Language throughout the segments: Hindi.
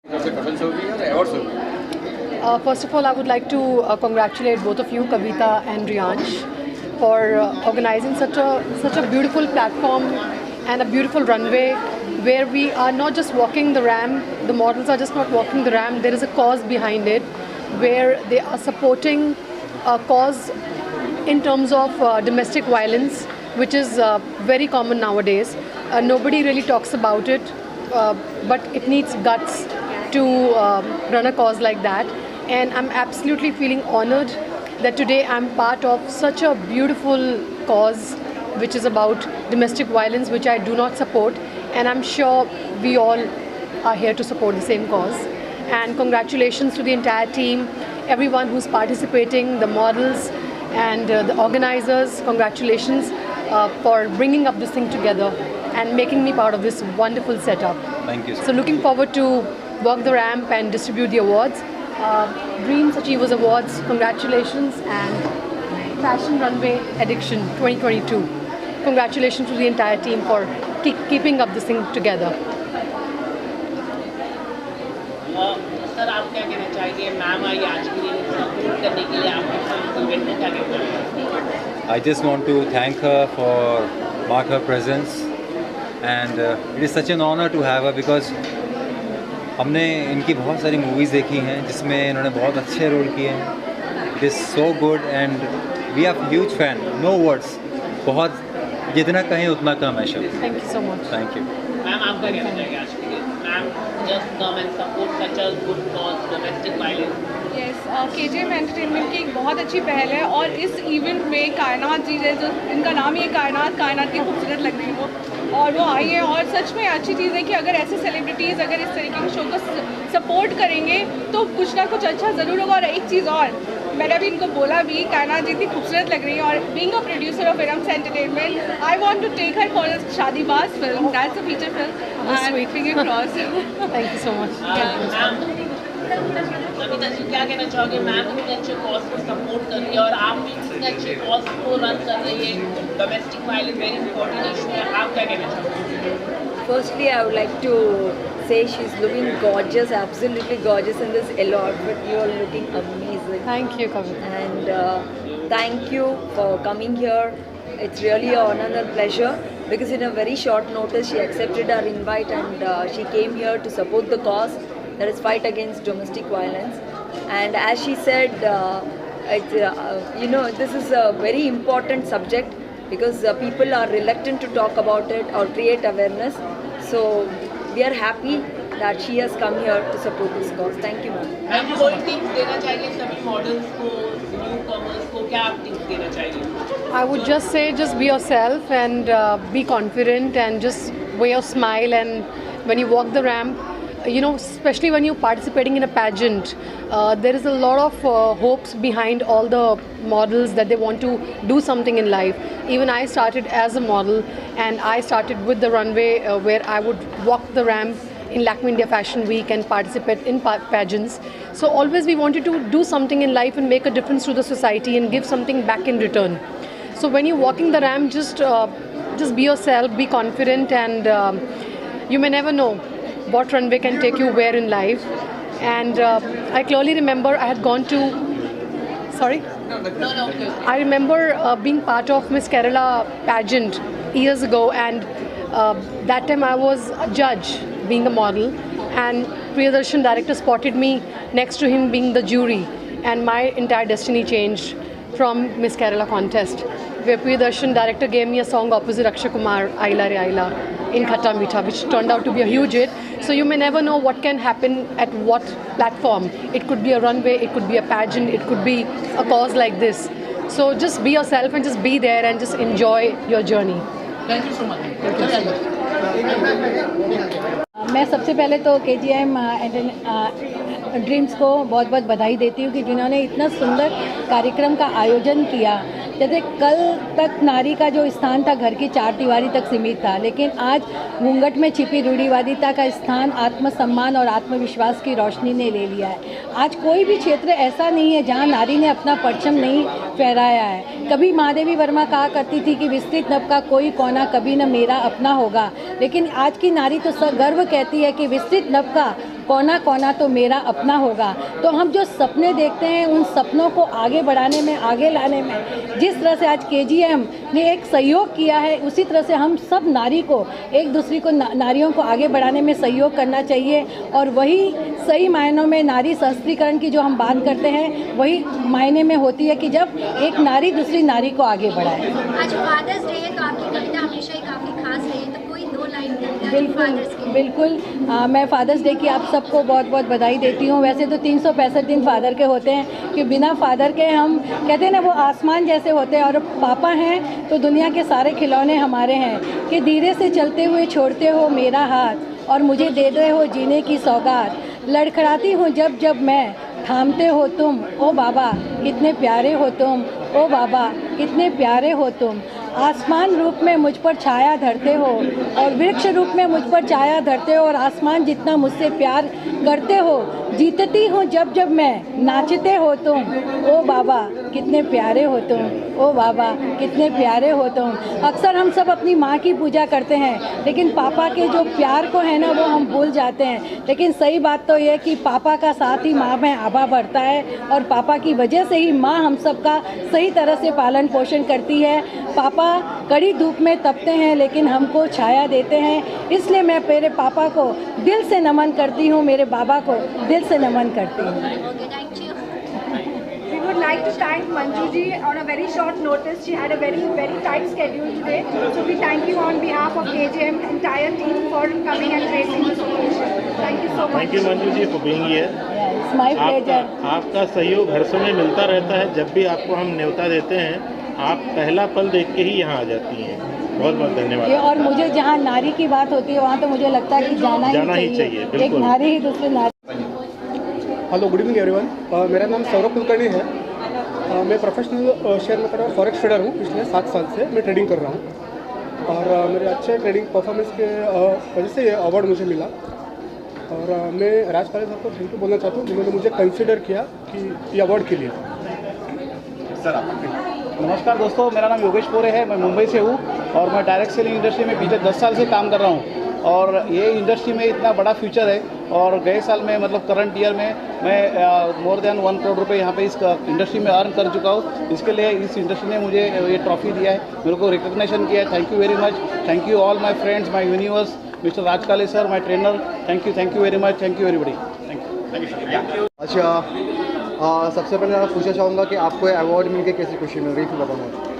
First of all, I would like to congratulate both of you, Kavita and Riyansh, for organizing such a beautiful platform and a beautiful runway where we are not just walking the ramp, the models are just not walking the ramp, there is a cause behind it, where they are supporting a cause in terms of domestic violence, which is very common nowadays. Nobody really talks about it, but it needs guts to run a cause like that. And I'm absolutely feeling honored that today I'm part of such a beautiful cause which is about domestic violence, which I do not support, and I'm sure we all are here to support the same cause. And congratulations to the entire team, everyone who's participating, the models and the organizers. Congratulations for bringing up this thing together and making me part of this wonderful setup. Thank you. So looking forward to walk the ramp and distribute the awards. Dreams Achievers Awards, congratulations, and Fashion Runway Addiction 2022. Congratulations to the entire team for keeping up this thing together. Sir आप क्या कहना चाहिए, मैम आई आज के दिन सपोर्ट करने के लिए आपके इवेंट को क्या कहना चाहिए? I just want to thank her for mark her presence, and it is such an honor to have her because हमने इनकी बहुत सारी मूवीज़ देखी हैं जिसमें इन्होंने बहुत अच्छे रोल किए हैं. It is so good and we are huge fan, no words. बहुत जितना कहें उतना कम है शब्द. Thank you so much. Thank you. Ma'am आप क्या कहना चाहिए आज के दिन? Ma'am just come and support such a good cause domestic violence. Yes, KJM entertainment की एक बहुत अच्छी पहल है और इस इवेंट में कायनात जी जो इनका नाम ही है कायनात की खूबसूरत लग रही है वो, और वो आई है. और सच में अच्छी चीज़ है कि अगर ऐसे सेलिब्रिटीज़ अगर इस तरीके के शो को सपोर्ट करेंगे तो कुछ ना कुछ अच्छा ज़रूर होगा. और एक चीज़ और, मैंने भी इनको बोला भी, कायनात जी इतनी खूबसूरत लग रही है और being a producer of Iram's entertainment, I want to take her for Shaadibaaz film, that's a feature film and finger cross. Thank you so much. Ma'am Kavita ji क्या कहना चाहोगे? मैम इतने अच्छे कॉज को सपोर्ट कर रही है और आप भी इतने अच्छे कॉज को रन कर रही है. Domestic violence very important issue है, आप क्या कहना चाहोगे? Firstly, I would like to say she's looking gorgeous, absolutely gorgeous in this yellow outfit. You are looking amazing. Thank you, Kavita. And thank you for coming here. It's really an honor and a pleasure because in a very short notice she accepted our invite and she came here to support the cause, that is fight against domestic violence. And as she said, this is a very important subject because people are reluctant to talk about it or create awareness. So we are happy that she has come here to support this cause. Thank you, ma'am. Ma'am कोई टिप्स देना चाहिए सभी मॉडल्स को, न्यू कमर्स को, क्या आप टिप्स देना चाहिए? I would just say, just be yourself and be confident and just wear a smile. And when you walk the ramp, especially when you're participating in a pageant, there is a lot of hopes behind all the models that they want to do something in life. Even I started as a model and I started with the runway where I would walk the ramp in Lakme India Fashion Week and participate in pageants. So always we wanted to do something in life and make a difference to the society and give something back in return. So when you're walking the ramp, just be yourself, be confident, and you may never know what runway can take you where in life. And I clearly remember I had gone to, sorry? No. I remember being part of Miss Kerala pageant years ago, and that time I was a judge being a model, and Priyadarshan director spotted me next to him being the jury, and my entire destiny changed from Miss Kerala contest, where Priyadarshan director gave me a song opposite Akshay Kumar, Aila Re Aila, in Khatta Meetha, which turned out to be a huge hit. So you may never know what can happen at what platform. It could be a runway, it could be a pageant, it could be a cause like this. So just be yourself and just be there and just enjoy your journey. Thank you so much. मैं सबसे पहले तो KGM ड्रीम्स को बहुत बहुत बधाई देती हूँ कि जिन्होंने इतना सुंदर कार्यक्रम का आयोजन किया. जैसे कल तक नारी का जो स्थान था घर की चार दीवारी तक सीमित था, लेकिन आज घूंघट में छिपी रूढ़िवादिता का स्थान आत्मसम्मान और आत्मविश्वास की रोशनी ने ले लिया है. आज कोई भी क्षेत्र ऐसा नहीं है जहां नारी ने अपना परचम नहीं फहराया है. कभी महादेवी वर्मा कहा करती थी कि विस्तृत नभ का कोई कोना कभी न मेरा अपना होगा, लेकिन आज की नारी तो गर्व कहती है कि विस्तृत नभ का कोना कोना तो मेरा अपना होगा। तो हम जो सपने देखते हैं उन सपनों को आगे बढ़ाने में, आगे लाने में जिस तरह से आज KGM ने एक सहयोग किया है, उसी तरह से हम सब नारी को, एक दूसरी को, नारियों को आगे बढ़ाने में सहयोग करना चाहिए। और वही सही मायनों में नारी सशक्तिकरण की जो हम बात करते हैं, वही मायने में होती है कि जब एक नारी दूसरी नारी को आगे बढ़ाए। आज फादर्स डे है तो आपकी कविता हमेशा ही काफ़ी खास रही है, तो कोई 2 लाइन बिल्कुल मैं फादर्स डे की आप सबको बहुत बहुत बधाई देती हूँ। वैसे तो 365 दिन फादर के होते हैं कि बिना फादर के हम कहते हैं ना वो आसमान जैसे होते हैं, और पापा हैं तो दुनिया के सारे खिलौने हमारे हैं। कि धीरे से चलते हुए छोड़ते हो मेरा हाथ और मुझे दे रहे हो जीने की सौगात, लड़खड़ाती हूँ जब जब मैं थामते हो तुम, ओ बाबा कितने प्यारे हो तुम, ओ बाबा कितने प्यारे हो तुम। आसमान रूप में मुझ पर छाया धरते हो और वृक्ष रूप में मुझ पर छाया धरते हो, और आसमान जितना मुझसे प्यार करते हो। जीतती हूँ जब जब मैं नाचते हो तुम, ओ बाबा कितने प्यारे हो तुम, ओ बाबा कितने प्यारे हो तुम। अक्सर हम सब अपनी माँ की पूजा करते हैं, लेकिन पापा के जो प्यार को है ना वो हम भूल जाते हैं। लेकिन सही बात तो ये कि पापा का साथ ही माँ में आभा बढ़ता है, और पापा की वजह से ही माँ हम सब का सही तरह से पालन पोषण करती है। पापा कड़ी धूप में तपते हैं लेकिन हमको छाया देते हैं, इसलिए मैं मेरे पापा को दिल से नमन करती हूँ, मेरे बाबा को दिल से नमन करती हूँ। We would like to thank Manju ji on a very short notice. She had a very tight schedule today. So we thank you on behalf of KGM entire team for coming and gracing this occasion. Thank you so much. Thank you Manju ji for being here. It's my pleasure. आपका सहयोग हर समय मिलता रहता है। जब भी आपको हम न्योता देते हैं, आप पहला पल देख के ही यहाँ आ जाती हैं। बहुत बहुत धन्यवाद। और मुझे जहाँ नारी की बात होती है वहाँ तो मुझे लगता है कि जाना ही चाहिए। एक नारी ही दूसरे नारी। Hello, good evening everyone. मेरा नाम सौरभ कुलकर्णी है। मैं प्रोफेशनल शेयर मार्केट और फॉरेक्स ट्रेडर हूँ। पिछले 7 साल से मैं ट्रेडिंग कर रहा हूँ, और मेरे अच्छे ट्रेडिंग परफॉर्मेंस के वजह से ये अवार्ड मुझे मिला। और मैं राजपाल साहब को थैंक यू बोलना चाहता हूँ जिन्होंने मुझे कंसिडर किया कि ये अवार्ड के लिए। सर नमस्कार दोस्तों, मेरा नाम योगेश पोरे है। मैं मुंबई से हूँ और मैं डायरेक्ट सेलिंग इंडस्ट्री में पिछले 10 साल से काम कर रहा हूँ, और ये इंडस्ट्री में इतना बड़ा फ्यूचर है। और गए साल में मतलब करंट ईयर में मैं मोर देन 1 करोड़ रुपए यहाँ पे इस इंडस्ट्री में अर्न कर चुका हूँ। इसके लिए इस इंडस्ट्री ने मुझे ये ट्रॉफी दिया है, मेरे को रिकग्निशन किया है। Thank you very much. Thank you all my friends, my universe, mister Rajkale sir, my trainer. Thank you very much. Thank you everybody. Thank you. अच्छा, सबसे पहले मैं पूछना चाहूँगा कि आपको अवार्ड मिलकर कैसी खुशी मिल रही थी, बताऊँगा।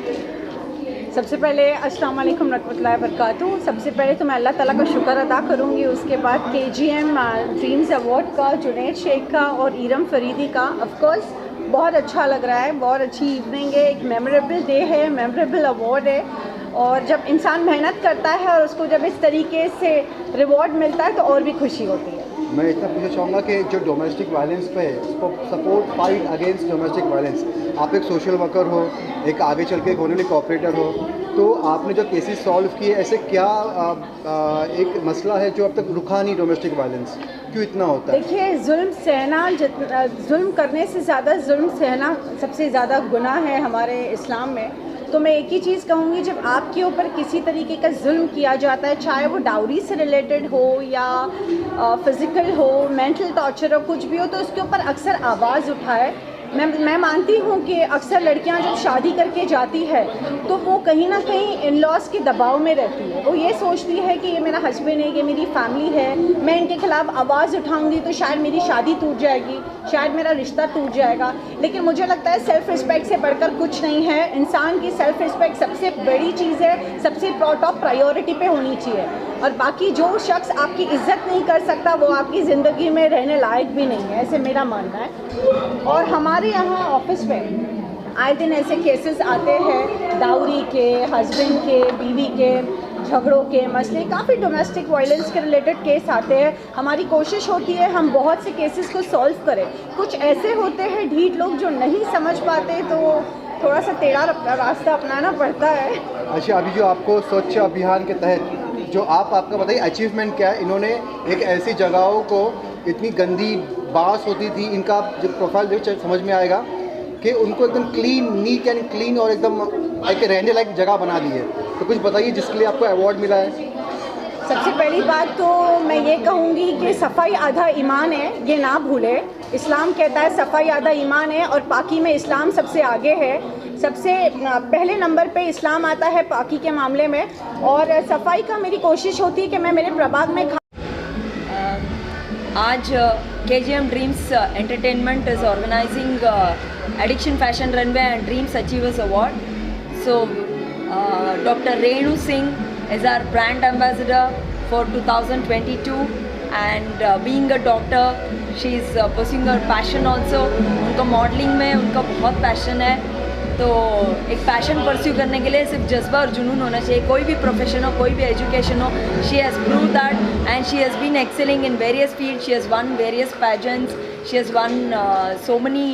सबसे पहले अस्सलाम वालेकुम रहमतुल्लाहि व बरकातुहू। सबसे पहले तो मैं अल्लाह ताला का शुक्र अदा करूँगी, उसके बाद KGM ड्रीम्स अवार्ड का, जुनैद शेख का और ईरम फरीदी का। ऑफ कोर्स बहुत अच्छा लग रहा है, बहुत अच्छी इवनिंग है, एक मेमोरेबल डे है, मेमोरेबल अवार्ड है। और जब इंसान मेहनत करता है और उसको जब इस तरीके से रिवॉर्ड मिलता है तो और भी खुशी होती है। मैं इतना पूछना चाहूँगा कि जो डोमेस्टिक वायलेंस पे है उसको support, fight against domestic violence, आप एक सोशल वर्कर हो, एक आगे चल के एक होने वाली कॉपरेटर हो, तो आपने जो केसेस सॉल्व किए, ऐसे क्या एक मसला है जो अब तक रुका नहीं डोमेस्टिक वायलेंस, क्यों इतना होता है? देखिए, जुल्म करने से ज़्यादा जुल्म सहना सबसे ज़्यादा गुनाह है हमारे इस्लाम में। तो मैं एक ही चीज़ कहूँगी, जब आपके ऊपर किसी तरीके का जुल्म किया जाता है, चाहे वो डाउरी से रिलेटेड हो या फिज़िकल हो, मेंटल टॉर्चर हो, कुछ भी हो, तो उसके ऊपर अक्सर आवाज़ उठाए। मैं मानती हूँ कि अक्सर लड़कियाँ जब शादी करके जाती है तो वो कहीं ना कहीं इन लॉज के दबाव में रहती है। वो ये सोचती है कि ये मेरा हस्बैंड है, ये मेरी फैमिली है, मैं इनके खिलाफ़ आवाज़ उठाऊंगी तो शायद मेरी शादी टूट जाएगी, शायद मेरा रिश्ता टूट जाएगा। लेकिन मुझे लगता है सेल्फ़ रिस्पेक्ट से बढ़कर कुछ नहीं है। इंसान की सेल्फ़ रिस्पेक्ट सबसे बड़ी चीज़ है, सबसे टॉप प्रायोरिटी पे होनी चाहिए। और बाकी जो शख्स आपकी इज़्ज़त नहीं कर सकता वो आपकी ज़िंदगी में रहने लायक भी नहीं है, ऐसे मेरा मानना है। और हमारे यहाँ ऑफिस में आए दिन ऐसे केसेस आते हैं, डाउरी के, हस्बैंड के, बीवी के झगड़ों के मसले, काफ़ी डोमेस्टिक वायलेंस के रिलेटेड केस आते हैं। हमारी कोशिश होती है हम बहुत से केसेस को सॉल्व करें। कुछ ऐसे होते हैं ढीठ लोग जो नहीं समझ पाते, तो थोड़ा सा टेढ़ा रास्ता अपनाना पड़ता है। अच्छा, अभी जो आपको स्वच्छ अभियान के तहत जो आपका बताइए अचीवमेंट क्या है? इन्होंने एक ऐसी जगहों को, इतनी गंदी बास होती थी, इनका जब प्रोफाइल देखो समझ में आएगा कि उनको एकदम क्लीन, नीट एंड क्लीन और एकदम एक रहने लायक जगह बना दी है। तो कुछ बताइए जिसके लिए आपको अवार्ड मिला है। सबसे पहली बात तो मैं ये कहूँगी कि सफाई आधा ईमान है, ये ना भूले। इस्लाम कहता है सफाई आधा ईमान है और पाकी में इस्लाम सबसे आगे है। सबसे पहले नंबर पे इस्लाम आता है पाकी के मामले में, और सफाई का मेरी कोशिश होती है कि मैं मेरे प्रभाग में आज KGM Dreams Entertainment is organizing Addiction Fashion Runway and Dreams Achievers Award. So Dr. Renu Singh is our brand ambassador for 2022, and being a doctor, she is pursuing her passion also. उनका मॉडलिंग में उनका बहुत पैशन है, तो एक पैशन परस्यू करने के लिए सिर्फ जज्बा और जुनून होना चाहिए। कोई भी प्रोफेशन हो, कोई भी एजुकेशन हो, she has prove that and she has been excelling in various field. She has won various pageants, she has won so many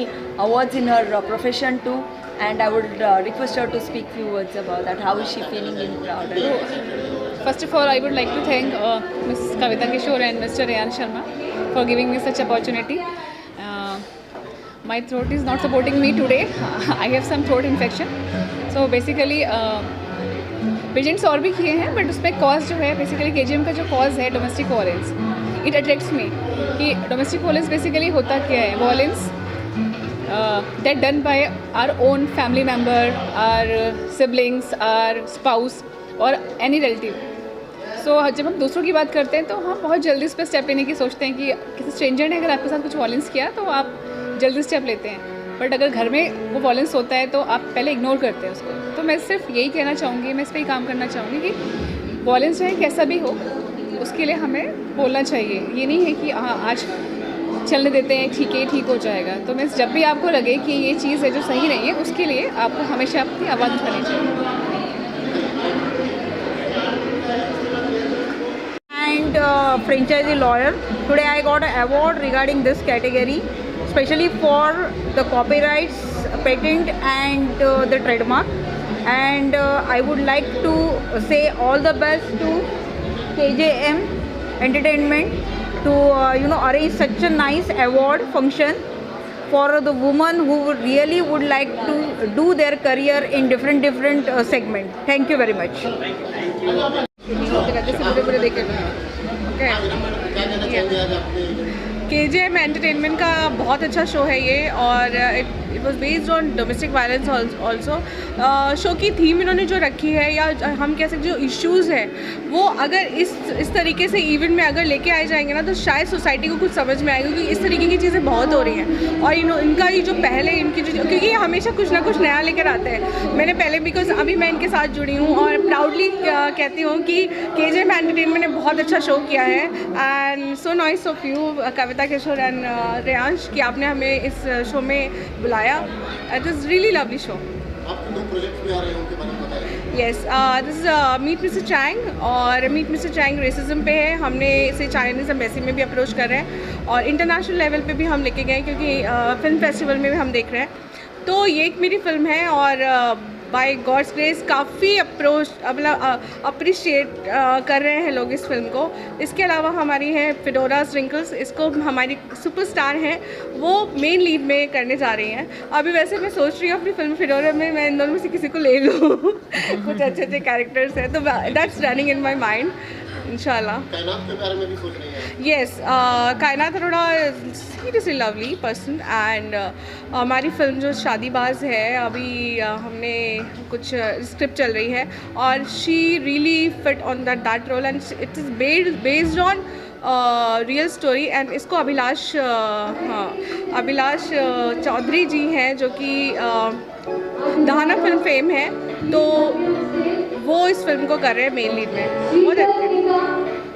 awards in her profession too, and I would request her to speak few words about that. How is she feeling in proud? First of all, I would like to thank Ms. Kavita Kishore and Mr. Rehan Sharma for giving me such opportunity. My throat is not supporting me today. I have some throat infection. So basically pageants और भी किए हैं, बट उसमें कॉज जो है बेसिकली KGM का जो कॉज है domestic violence, it attracts me कि डोमेस्टिक वायलेंस बेसिकली होता क्या है. Violence that done by our own family member, our siblings, our spouse और एनी रिलेटिव. सो जब हम दूसरों की बात करते हैं तो हम बहुत जल्दी उस पर स्टेप लेने की सोचते हैं कि किसी स्ट्रेंजर ने अगर आपके साथ कुछ वायलेंस किया तो आप जल्दी स्टेप लेते हैं, बट अगर घर में वो वायलेंस होता है तो आप पहले इग्नोर करते हैं उसको. तो मैं सिर्फ यही कहना चाहूँगी, मैं इस पर ही काम करना चाहूँगी कि वायलेंस चाहे कैसा भी हो उसके लिए हमें बोलना चाहिए. ये नहीं है कि हाँ आज चलने देते हैं, ठीक है ठीक हो जाएगा. तो मैं जब भी आपको लगे कि ये चीज़ है जो सही नहीं है, उसके लिए आपको हमेशा अपनी आवाज़ उठानी चाहिए. And franchisee lawyer. Today I got an award regarding this category, especially for the copyrights, patent and the trademark. And I would like to say all the best to KGM Entertainment to arrange such a nice award function for the women who really would like to do their career in different segment. Thank you very much. KGM entertainment का बहुत अच्छा शो है ये, और it was based on domestic violence also. Show की थीम इन्होंने जो रखी है, या हम कह सकते जो इश्यूज़ हैं वो अगर इस तरीके से इवेंट में अगर लेके आए जाएंगे ना, तो शायद सोसाइटी को कुछ समझ में आएगा, क्योंकि इस तरीके की चीज़ें बहुत हो रही हैं. और इनका ये जो पहले इनकी जो, क्योंकि ये हमेशा कुछ ना कुछ नया लेकर आते हैं. मैंने पहले बिकॉज अभी मैं इनके साथ जुड़ी हूँ और प्राउडली कहती हूँ कि KGM एंटरटेनमेंट ने बहुत अच्छा शो किया है. And so nice of you Kavita Kishore and Reyansh कि आपने हमें इस शो में बुलाया. It is really lovely show. Yes, this is meet mister Chang, और मीट मिस्टर चैंग रेसिज्म पे है. हमने इसे चाइनीज़ एम्बेसी में भी अप्रोच कर रहे हैं और इंटरनेशनल लेवल पे भी हम लेके गए, क्योंकि फिल्म फेस्टिवल में भी हम देख रहे हैं. तो ये एक मेरी फ़िल्म है और बाय गॉड्स ग्रेस काफ़ी अप्रिशिएट कर रहे हैं लोग इस फिल्म को. इसके अलावा हमारी है फिडोरा स्प्रिंकल्स, इसको हमारी सुपरस्टार हैं वो मेन लीड में करने जा रही हैं. अभी वैसे मैं सोच रही हूँ अपनी फिल्म फिडोरा में मैं इन दोनों में से किसी को ले लूँ. कुछ अच्छे अच्छे कैरेक्टर्स हैं, तो that's running in my mind. इंशाल्लाह कायनात के बारे में भी सोच रही हैं. यस, कायनात Arora seriously lovely person. And हमारी फिल्म जो शादीबाज है, अभी हमने कुछ स्क्रिप्ट चल रही है और she really fit on that role, and it is based on real story. And इसको अभिलाष चौधरी जी हैं जो कि दहाना फिल्म फेम है, तो वो इस फिल्म को कर रहे हैं मेन लीड में. बहुत अच्छे.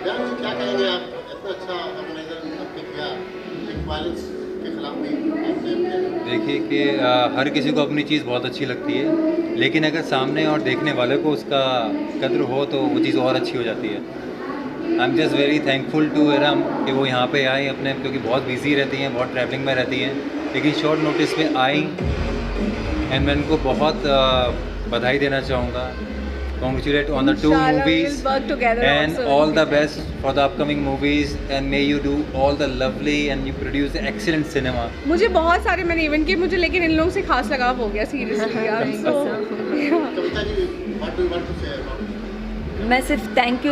क्या कहेंगे आप, इतना अच्छा देखिए कि हर किसी को अपनी चीज़ बहुत अच्छी लगती है, लेकिन अगर सामने और देखने वाले को उसका कद्र हो तो वो चीज़ और अच्छी हो जाती है. I am just very thankful to Iram कि वो यहाँ पे आई अपने, क्योंकि बहुत बिजी रहती हैं, बहुत ट्रैवलिंग में रहती हैं, लेकिन शॉर्ट नोटिस पे आई. एंड मैं उनको बहुत बधाई देना चाहूँगा. Congratulate on the 2 movies and all the best for the upcoming movies, and may you do all the lovely and you produce excellent cinema. मुझे बहुत सारे मैंने इवेंट किए मुझे, लेकिन इन लोगों से खास लगाव हो गया सीरियसली. मैं सिर्फ थैंक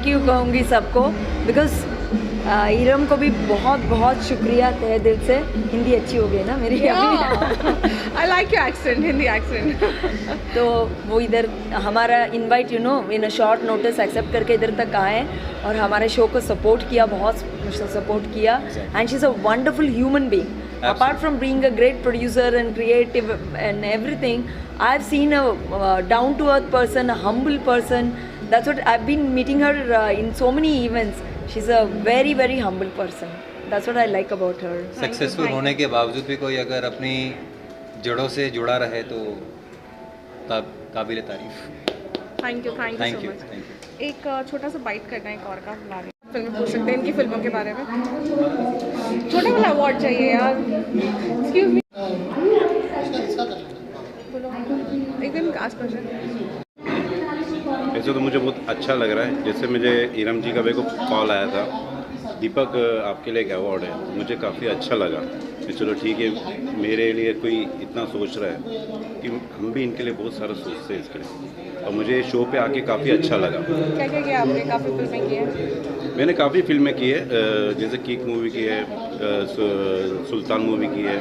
यू कहूँगी सबको, बिकॉज इरम को भी बहुत बहुत शुक्रिया तहे दिल से। हिंदी अच्छी हो गई ना मेरी? I like your accent, Hindi accent. तो वो इधर हमारा invite in a short notice accept करके इधर तक आए और हमारे शो को सपोर्ट किया, बहुत सपोर्ट किया। And she is a wonderful human being. Apart from being a great producer and creative and everything, I've seen a down-to-earth person, a humble person. That's what I've been meeting her in so many events. She's a very, very humble person. That's what I like about her. Successful होने के बावजूद भी कोई अगर अपनी जड़ों से जुड़ा रहे तो तब काबिल तारीफ। Thank you thank so you much. Thank you. एक छोटा सा बाइट करना है एक और का बुला रही फिल्म पूछ सकते हैं इनकी फिल्मों के बारे में। छोटा वाला अवार्ड चाहिए यार। एक्सक्यूज मी, बोलो एकदम आसपास। वैसे तो मुझे बहुत अच्छा लग रहा है। जैसे मुझे इरम जी का मेरे को कॉल आया था, दीपक आपके लिए एक अवार्ड है, मुझे काफ़ी अच्छा लगा कि चलो ठीक है, मेरे लिए कोई इतना सोच रहा है कि हम भी इनके लिए बहुत सारा सोचते हैं इसके लिए। और मुझे शो पे आके काफ़ी अच्छा लगा। क्या क्या किया आपने? काफ़ी फिल्में की है? मैंने काफ़ी फिल्में की है, जैसे किक मूवी की है, सुल्तान मूवी की है,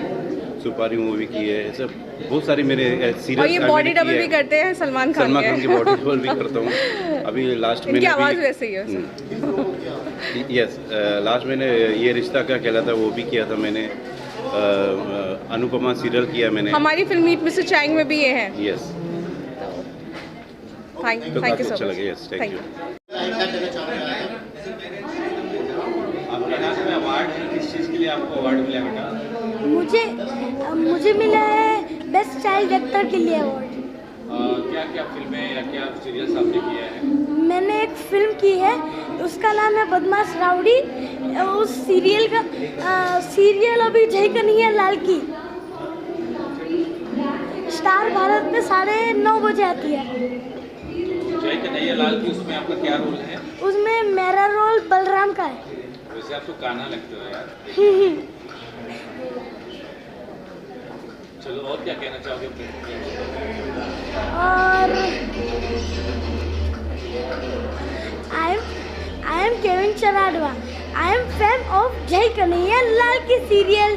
सुपारी मूवी की है, ऐसे बहुत सारी मेरे सीरियस। और ये बॉडी डबल भी करते हैं सलमान खान की बॉडी डबल भी करता हूँ। अभी लास्ट में आवाज़ वैसे ही है। यस, लास्ट मैंने ये रिश्ता क्या कहलाता है वो भी किया था मैंने। अनुपमा सीरियल किया मैंने। हमारी फिल्म मीट मिस्टर चैंग में भी ये है। Yes, thank you so much. Yes, thank you. किस चीज़ के लिए आपको अवार्ड मिला बेटा? मुझे मिला है बेस्ट चाइल्ड एक्टर के लिए अवार्ड। क्या क्या फिल्में या क्या सीरियल्स आपने किया है? मैंने एक फिल्म की है, उसका नाम है बदमाश राउडी। उस सीरियल अभी जय कन्हैया लाल की स्टार भारत में 9:30 बजे आती है। जय कन्हैया लाल की उसमें आपका क्या रोल है? उसमें मेरा रोल बलराम का है। वैसे आप तो कान्हा लगते हो यार। चलो, और क्या कहना चाहोगे? और I am Kevin Charadva. I am fan of Jai Kanhaiya Lal की सीरियल।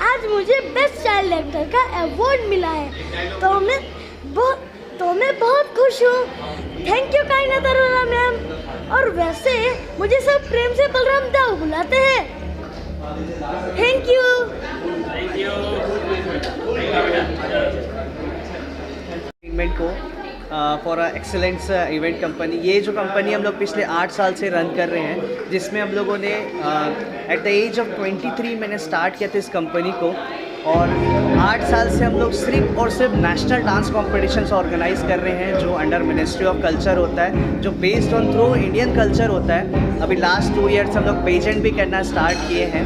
आज मुझे बेस्ट चाइल्ड एक्टर का अवार्ड मिला है, तो मैं बहुत खुश हूँ। थैंक यू कायनात अरोरा मैम। और वैसे मुझे सब प्रेम से बलराम दाऊ बुलाते हैं। Thank you. इवेंट को फॉर एक्सेलेंस इवेंट कंपनी। ये जो कंपनी हम लोग पिछले 8 साल से रन कर रहे हैं, जिसमें हम लोगों ने एट द एज ऑफ 23 मैंने स्टार्ट किया था इस कंपनी को। और 8 साल से हम लोग सिर्फ और सिर्फ नेशनल डांस कॉम्पिटिशन्स ऑर्गेनाइज कर रहे हैं, जो अंडर मिनिस्ट्री ऑफ कल्चर होता है, जो based on through Indian culture होता है। अभी लास्ट 2 ईयर्स हम लोग पेजेंट भी करना स्टार्ट किए हैं।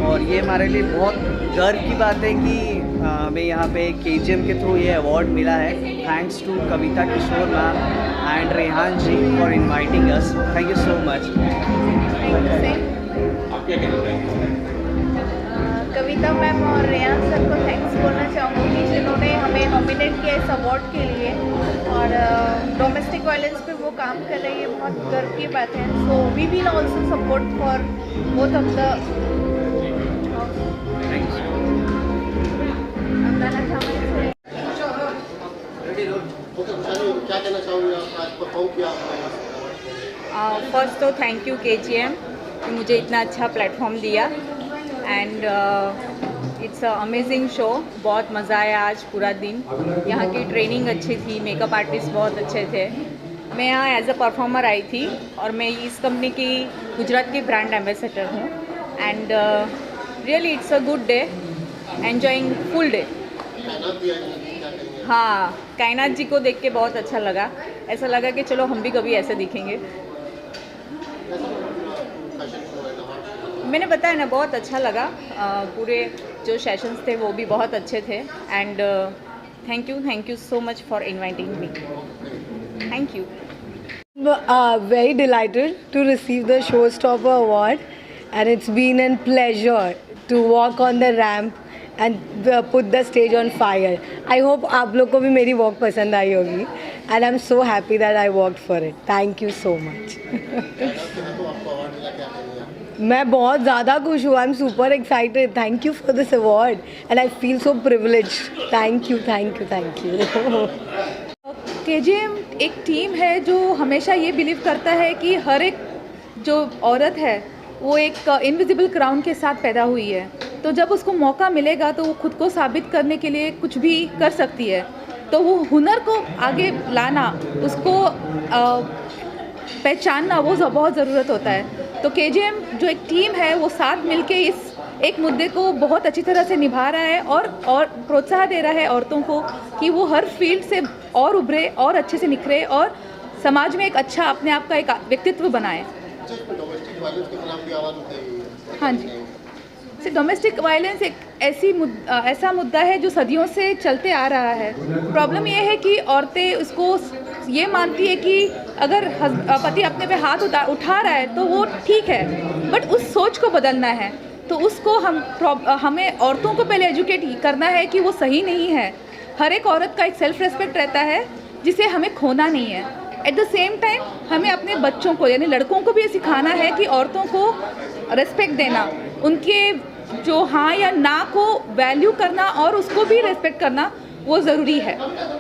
और ये हमारे लिए बहुत गर्व की बात है कि हमें यहाँ पे KGM के थ्रू ये अवार्ड मिला है। Thanks to Kavita Kishore ma'am and Rehan ji for inviting us. Thank you so much. Kavita ma'am और रेहान सर को थैंक्स बोलना चाहूँगी, जिन्होंने हमें नॉमिनेट किया इस अवार्ड के लिए। और डोमेस्टिक वायलेंस पे वो काम कर रही है, बहुत गर्व की बात है। So we will also support for both of the. क्या कहना चाहूँगी आज परफॉर्म किया फर्स्ट तो थैंक यू KGM कि मुझे इतना अच्छा प्लेटफॉर्म दिया। And it's a amazing show. बहुत मज़ा आया आज पूरा दिन। यहाँ की ट्रेनिंग अच्छी थी, मेकअप आर्टिस्ट बहुत अच्छे थे। मैं यहाँ एज अ परफॉर्मर आई थी और मैं इस कंपनी की गुजरात की ब्रांड एम्बेसडर हूँ। And really it's a good day, enjoying full day. हाँ, कायनात जी को देख के बहुत अच्छा लगा। ऐसा लगा कि चलो हम भी कभी ऐसे दिखेंगे। मैंने बताया ना, बहुत अच्छा लगा। पूरे जो सेशंस थे वो भी बहुत अच्छे थे। And thank you so much for inviting me. Thank you. Very delighted to receive the Showstopper Award, and it's been a pleasure to walk on the ramp and put the stage on fire. I hope आप लोग को भी मेरी walk पसंद आई होगी। and I'm so happy that I worked for it. Thank you so much. मैं बहुत ज़्यादा खुश हूँ. I'm super excited. Thank you for this award and I feel so privileged. Thank you, thank you, thank you. KGM एक टीम है जो हमेशा ये बिलीव करता है कि हर एक जो औरत है वो एक इनविजिबल क्राउन के साथ पैदा हुई है, तो जब उसको मौका मिलेगा तो वो खुद को साबित करने के लिए कुछ भी कर सकती है. तो वो हुनर को आगे लाना, उसको पहचानना वो बहुत ज़रूरत होता है. तो KGM जो एक टीम है वो साथ मिलके इस एक मुद्दे को बहुत अच्छी तरह से निभा रहा है और प्रोत्साहन दे रहा है औरतों को कि वो हर फील्ड से और उभरे और अच्छे से निखरे और समाज में एक अच्छा अपने आप का एक व्यक्तित्व बनाए. हाँ जी, डोमेस्टिक वायलेंस एक ऐसा मुद्दा है जो सदियों से चलते आ रहा है. प्रॉब्लम ये है कि औरतें उसको ये मानती है कि अगर पति अपने पे हाथ उठा रहा है तो वो ठीक है, बट उस सोच को बदलना है. तो उसको हमें औरतों को पहले एजुकेट करना है कि वो सही नहीं है. हर एक औरत का एक सेल्फ रेस्पेक्ट रहता है जिसे हमें खोना नहीं है. एट द सेम टाइम हमें अपने बच्चों को यानी लड़कों को भी ये सिखाना है कि औरतों को रेस्पेक्ट देना, उनके जो हाँ या ना को वैल्यू करना और उसको भी रेस्पेक्ट करना वो ज़रूरी है.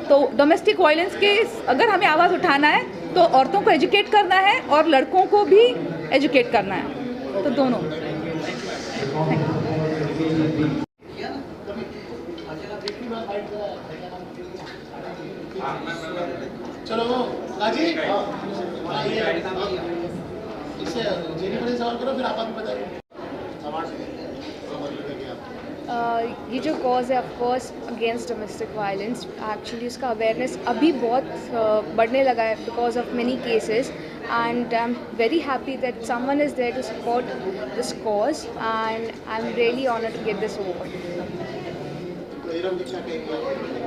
तो डोमेस्टिक वायलेंस के अगर हमें आवाज़ उठाना है तो औरतों को एजुकेट करना है और लड़कों को भी एजुकेट करना है, तो दोनों. चलो राजी इससे जेनिफर से सवाल करो, फिर आप बताइए. ये जो कॉज है of course against domestic violence, actually उसका अवेयरनेस अभी बहुत बढ़ने लगा है because of many cases, and I'm very happy that someone is there to support this cause, and I'm really honored to get this award.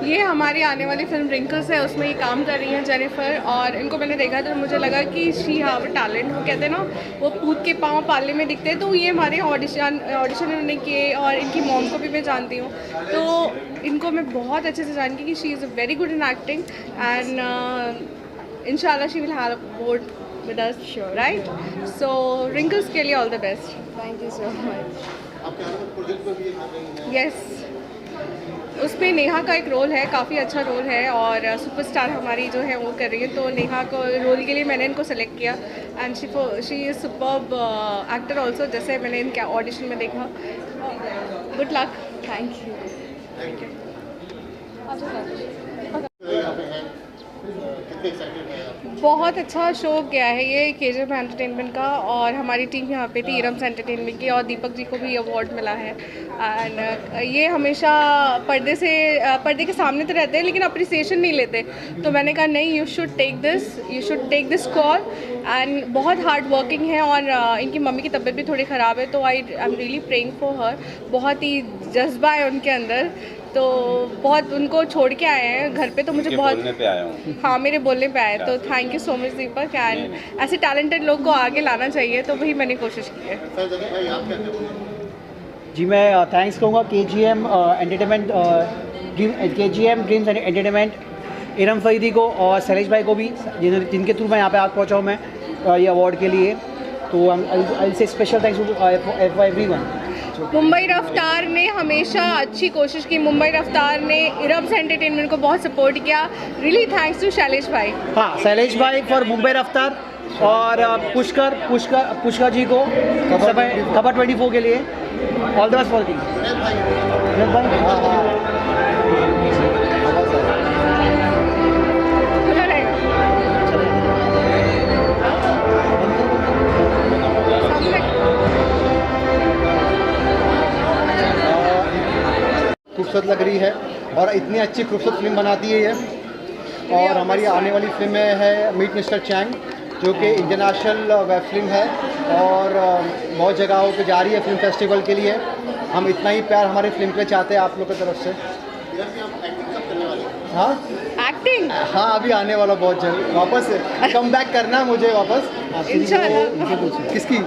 ये हमारी आने वाली फिल्म रिंकल्स है, उसमें ये काम कर रही हैं जेनिफर, और इनको मैंने देखा तो मुझे लगा कि शी हैव टैलेंट. वो कहते हैं ना वो कूद के पाँव पालने में दिखते हैं. तो ये हमारे ऑडिशन इन्होंने किए और इनकी मॉम को भी मैं जानती हूँ, तो इनको मैं बहुत अच्छे से जानती कि she is very good in acting and इंशाल्लाह she will have a award with us, sure, right? So wrinkles के लिए all the best. Thank you so much. आपके आने प्रोजेक्ट में भी ये कर रही हैं? Yes, उस पे नेहा का एक रोल है, काफ़ी अच्छा रोल है और सुपरस्टार हमारी जो है वो कर रही है. तो नेहा को रोल के लिए मैंने इनको सेलेक्ट किया and she is superb actor also, जैसे मैंने इनके ऑडिशन में देखा. Good luck. Thank you. बहुत अच्छा शो गया है ये KGM एंटरटेनमेंट का, और हमारी टीम यहाँ पे थी इरम्स एंटरटेनमेंट की, और दीपक जी को भी अवार्ड मिला है. एंड ये हमेशा पर्दे के सामने तो रहते हैं लेकिन अप्रिसिएशन नहीं लेते. तो मैंने कहा नहीं, you should take this call. And बहुत हार्ड वर्किंग है और इनकी मम्मी की तबीयत भी थोड़ी ख़राब है, तो I am really praying for her. बहुत ही जज्बा है उनके अंदर, तो बहुत उनको छोड़ के आए हैं घर पे, तो मुझे बहुत बोलने पे आया हूँ. हाँ, मेरे बोलने पे आए. तो thank you so much Deepak. And ऐसे टैलेंटेड लोग को आगे लाना चाहिए, तो वही मैंने कोशिश की है. जी मैं थैंक्स कहूँगा KGM entertainment, KGM dreams entertainment, Iram Faridi को और शैलेश भाई को भी, जिनके थ्रू मैं यहाँ पे आज पहुँचा हूँ मैं ये अवार्ड के लिए. तो I say special thanks to everyone. Mumbai Raftaar ने हमेशा अच्छी कोशिश की. मुंबई रफ्तार ने इरम्स एंटरटेनमेंट को बहुत सपोर्ट किया. रियली थैंक्स टू शैलेश भाई. हाँ, शैलेश भाई फॉर मुंबई रफ्तार और पुष्कर जी को खबर 24 के लिए all the best for the. खूबसूरत लग रही है और इतनी अच्छी खूबसूरत फिल्म बनाती है ये. और हमारी आने वाली फिल्म है मीट मिस्टर चैंग, जो कि इंटरनेशनल वेब फिल्म है और बहुत जगहों पे जा रही है फिल्म फेस्टिवल के लिए. हम इतना ही प्यार हमारी फिल्म पे चाहते हैं आप लोग की तरफ से. हाँ एक्टिंग? हाँ अभी आने वाला बहुत जल्द, वापस कम बैक करना मुझे वापस। इंशाल्लाह। किसकी?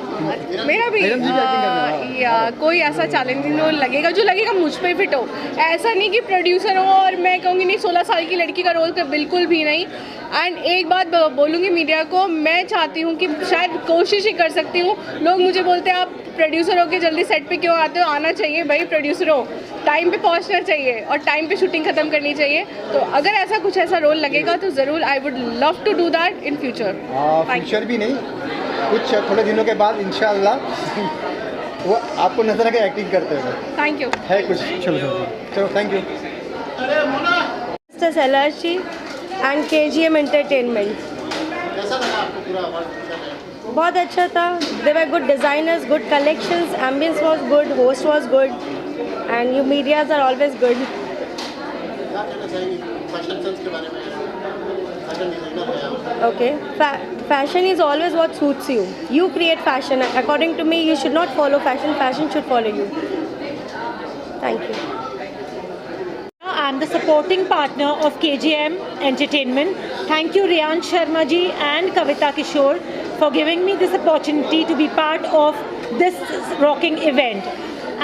मेरा भी मैडम जी की acting करना है। या कोई ऐसा चैलेंजिंग रोल लगेगा जो लगेगा मुझ पे फिट हो। ऐसा नहीं कि प्रोड्यूसर हो और मैं कहूँगी नहीं 16 साल की लड़की का रोल कर, बिल्कुल भी नहीं। एंड एक बात बोलूँगी मीडिया को, मैं चाहती हूँ कि शायद कोशिश ही कर सकती हूँ। लोग मुझे बोलते हैं आप प्रोड्यूसर हो के जल्दी सेट पे क्यों आते हो? आना चाहिए भाई, प्रोड्यूसर हो, टाइम पे पहुँचना चाहिए और टाइम पे शूटिंग ख़त्म करनी चाहिए। तो अगर ऐसा कुछ ऐसा रोल लगेगा तो ज़रूर I would love to do that in future. Future भी नहीं, कुछ थोड़े दिनों के बाद इंशाल्लाह वो आपको नजर आएगा एक्टिंग करते हुए। Thank you. है कुछ? चलो thank you. Mister Sailashi and KGM entertainment. कैसा लगा आपको पूरा अवार्ड? बहुत अच्छा था। They were good designers, good collections, ambience was good, host was good and you medias are always good. क्या कहना चाहिए फैशन सेंस के बारे में? फैशन डिजाइनर है आप। Okay, fashion is always what suits you. You create fashion. According to me, you should not follow fashion. Fashion should follow you. Thank you. I'm the supporting partner of KGM Entertainment. Thank you Riyan Sharma ji and Kavita Kishore for giving me this opportunity to be part of this rocking event.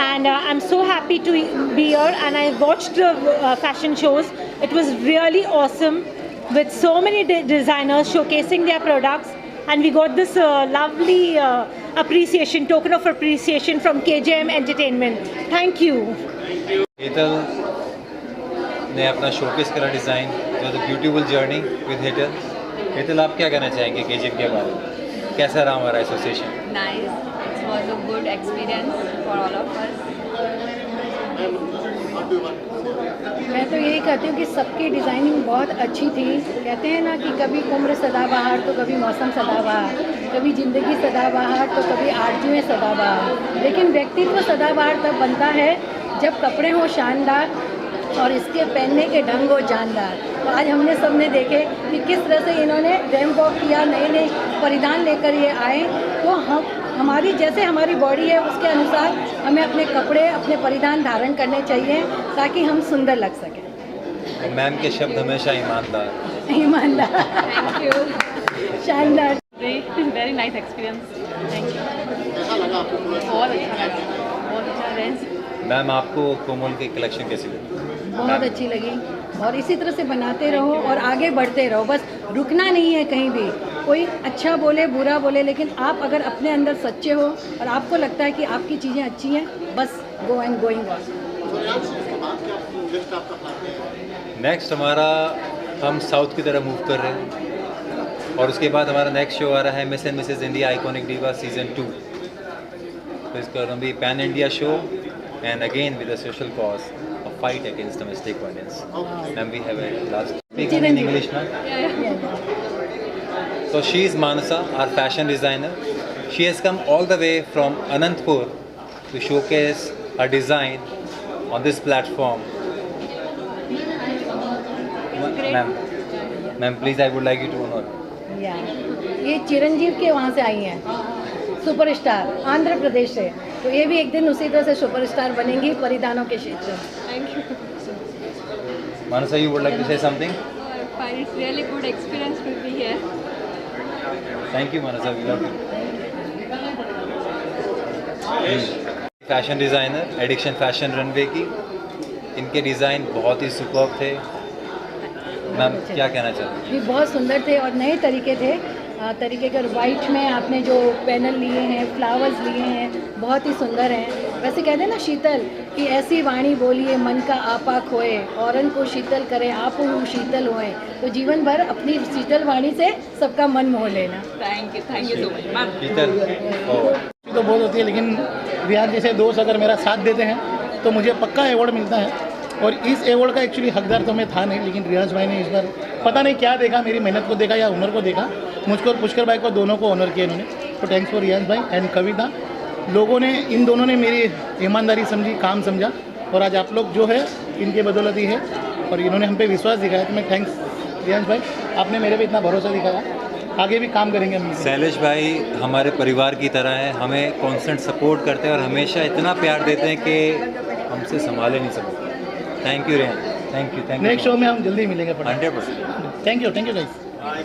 And I'm so happy to be here, and I watched the fashion shows. It was really awesome with so many designers showcasing their products, and we got this lovely appreciation, token of appreciation from KGM Entertainment. Thank you. Hetal ने अपना शोकेस करा डिज़ाइन जो the beautiful journey with Hetal. Hetal आप क्या कहना चाहेंगे KGM के बारे में? कैसा रहा हमारा association? Nice. It was a good experience for all of us. मैं तो यही कहती हूँ कि सबकी डिज़ाइनिंग बहुत अच्छी थी। कहते हैं ना कि कभी उम्र सदाबहार तो कभी मौसम सदाबहार, कभी ज़िंदगी सदाबहार तो कभी आरज़ुएं सदाबहार, लेकिन व्यक्तित्व सदाबहार तब बनता है जब कपड़े हों शानदार और इसके पहनने के ढंग हो जानदार। तो आज हमने सबने देखे कि किस तरह से इन्होंने रैंप वॉक किया, नए नए परिधान लेकर ये आए। तो हमारी जैसे हमारी बॉडी है उसके अनुसार हमें अपने कपड़े, अपने परिधान धारण करने चाहिए ताकि हम सुंदर लग सकें। मैम के शब्द हमेशा ईमानदार। ईमानदार। Thank you. शानदार। Very nice experience. Thank you. कैसा लगा आपको पूरा? बहुत अच्छा लगा, बहुत अच्छा रहा। मैम आपको कोमल की कलेक्शन कैसी लगी? बहुत अच्छी लगी और इसी तरह से बनाते रहो और आगे बढ़ते रहो, बस रुकना नहीं है कहीं भी। कोई अच्छा बोले बुरा बोले, लेकिन आप अगर अपने अंदर सच्चे हो और आपको लगता है कि आपकी चीज़ें अच्छी हैं, बस go and going on. Next हमारा हम साउथ की तरफ मूव कर रहे हैं और उसके बाद हमारा नेक्स्ट शो आ रहा है miss and Mrs India iconic diva season 2। तो इसका भी pan India show and again with a social cause, a fight against domestic violence. And we have a last speaking in English now. So she is Manasa, our fashion designer. She has come all the way from Anantpur to showcase her design on this platform. Ma'am, please, I would like you to honor. ये चिरंजीव के वहाँ से आई हैं, सुपरस्टार आंध्र प्रदेश से। तो ये भी एक दिन उसी तरह से सुपरस्टार बनेंगी परिधानों के क्षेत्र में। Thank you. Manasa, you would like to say something? It's really good experience to be here. Thank you, Manasa. We love you. Fashion designer addiction fashion runway की, इनके डिज़ाइन बहुत ही सुपर्ब थे। मैम क्या कहना चाहते भी बहुत सुंदर थे और नए तरीके थे। तरीके के वाइट में आपने जो पैनल लिए हैं, फ्लावर्स लिए हैं, बहुत ही सुंदर हैं। वैसे कहते हैं ना शीतल कि ऐसी वाणी बोलिए मन का आपा खोए, औरन को शीतल करे आप हूँ शीतल होए। तो जीवन भर अपनी शीतल वाणी से सबका मन मोह लेना। Thank you so much ma'am. Sheetal तो बहुत होती है, लेकिन रियाज जैसे दोस्त अगर मेरा साथ देते हैं तो मुझे पक्का अवार्ड मिलता है। और इस अवार्ड का एक्चुअली हकदार तो मैं था नहीं, लेकिन रियाज भाई ने इस बार पता नहीं क्या देखा, मेरी मेहनत को देखा या हुनर को देखा, मुझको और पुष्कर भाई को दोनों को ऑनर किया इन्होंने। तो थैंक्स फॉर रियाज भाई एंड कविता। लोगों ने, इन दोनों ने मेरी ईमानदारी समझी, काम समझा, और आज आप लोग जो है इनके बदौलत ही है और इन्होंने हम पे विश्वास दिखाया। तो मैं थैंक्स रियाज भाई, आपने मेरे पे इतना भरोसा दिखाया, आगे भी काम करेंगे हम। शैलेश भाई हमारे परिवार की तरह हैं, हमें कॉन्स्टेंट सपोर्ट करते हैं और हमेशा इतना प्यार देते हैं कि हमसे संभाले नहीं सकते। Thank you Rehan. Thank you next show में हम जल्दी मिलेंगे। 100%। Thank you guys.